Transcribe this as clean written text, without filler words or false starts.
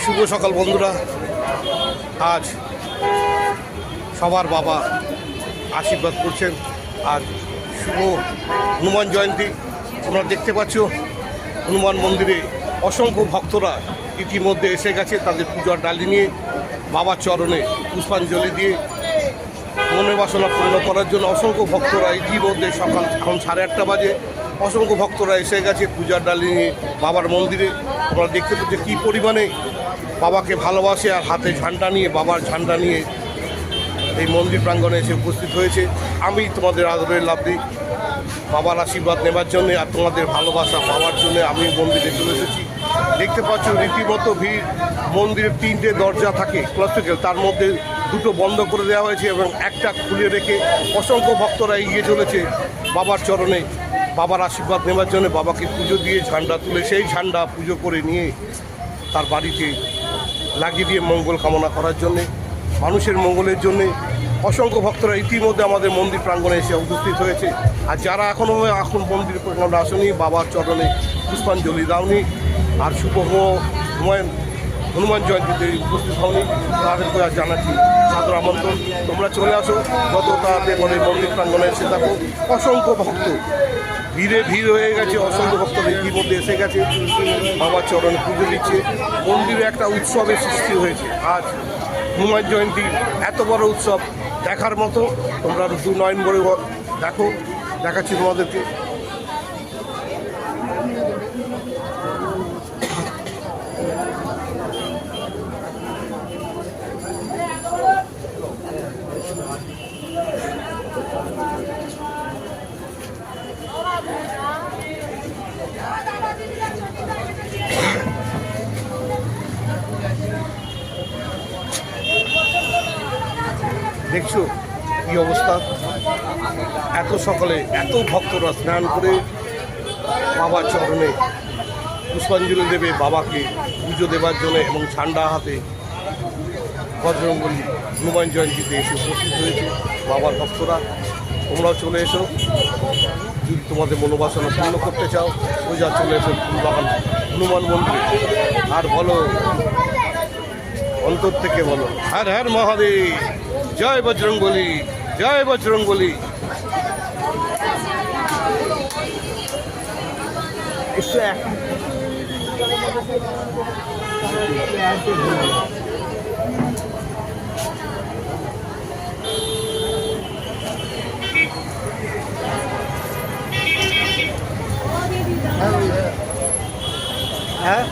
শুভ সকাল বন্ধুরা। আজ সবার বাবা আশীর্বাদ করছেন। আজ শুভ হনুমান জয়ন্তী। তোমরা দেখতে পাচ্ছ হনুমান মন্দিরে অসংখ্য ভক্তরা ইতিমধ্যে এসে গেছে তাদের পূজার ডালি নিয়ে, বাবার চরণে পুষ্পাঞ্জলি দিয়ে মনের বাসনা পূর্ণ করার জন্য অসংখ্য ভক্তরা ইতিমধ্যে সকাল এখন 8:30 বাজে অসংখ্য ভক্তরা এসে গেছে পূজার ডালি নিয়ে বাবার মন্দিরে। তোমরা দেখতে পাচ্ছ কী পরিমাণে বাবাকে ভালোবাসে আর হাতে ঝান্ডা নিয়ে, বাবার ঝান্ডা নিয়ে এই মন্দির প্রাঙ্গণে এসে উপস্থিত হয়েছে। আমি তোমাদের আদরের লাভলি বাবার আশীর্বাদ নেবার জন্যে আর তোমাদের ভালোবাসা পাওয়ার জন্য আমি মন্দিরে চলে এসেছি। দেখতে পাচ্ছ রীতিমতো ভিড়। মন্দিরের 3টে দরজা থাকে ক্লাসিক্যাল, তার মধ্যে 2টো বন্ধ করে দেওয়া হয়েছে এবং একটা খুলে রেখে অসংখ্য ভক্তরা এগিয়ে চলেছে বাবার চরণে বাবার আশীর্বাদ নেবার জন্য, বাবাকে পুজো দিয়ে ঝান্ডা তুলে সেই ঝান্ডা পুজো করে নিয়ে তার বাড়িতে লাগিয়ে দিয়ে মঙ্গল কামনা করার জন্যে, মানুষের মঙ্গলের জন্যে অসংখ্য ভক্তরা ইতিমধ্যে আমাদের মন্দির প্রাঙ্গণে এসে উপস্থিত হয়েছে। আর যারা এখনও মন্দির প্রাঙ্গণে আসেনি, বাবার চরণে পুষ্পাঞ্জলি দাওনি আর শুভ হনুমান জয়ন্তীতে উপস্থিত হওনি, তাদেরকে আর জানাচ্ছি সাদর আমন্ত্রণ। তোমরা চলে আসো, যত তাড়াতাড়ি বলে মন্দির প্রাঙ্গণে এসে থাকো। অসংখ্য ভক্ত ভিড় হয়ে গেছে, অসংখ্য ভক্তরা ইতিমধ্যে এসে গেছে, বাবার চরণে পুজো দিচ্ছে। মন্দিরে একটা উৎসবের সৃষ্টি হয়েছে। আজ হনুমান জয়ন্তী এত বড় উৎসব দেখার মতো। তোমরা 2 নয়ন ভরে দেখো, দেখাচ্ছি তোমাদেরকে। দেখছো কী অবস্থা, এত সকালে এত ভক্তরা স্নান করে বাবার চরণে পুষ্পাঞ্জলি দেবে, বাবাকে পুজো দেবার জন্য এবং ঝান্ডা হাতে বজরংবলী হনুমান জয়ন্তীতে এসে উপস্থিত হয়েছে বাবার ভক্তরা। তোমরাও চলে এসো, যদি তোমাদের মনোবাসনা পূর্ণ করতে চাও সোজা চলে এসো ফুলবাগান হনুমান মন্দিরে। আর বলো, অন্তর থেকে বলো, হর হর মহাদেব, জয় বজরংবলী, জয় বজরংবলী। হ্যাঁ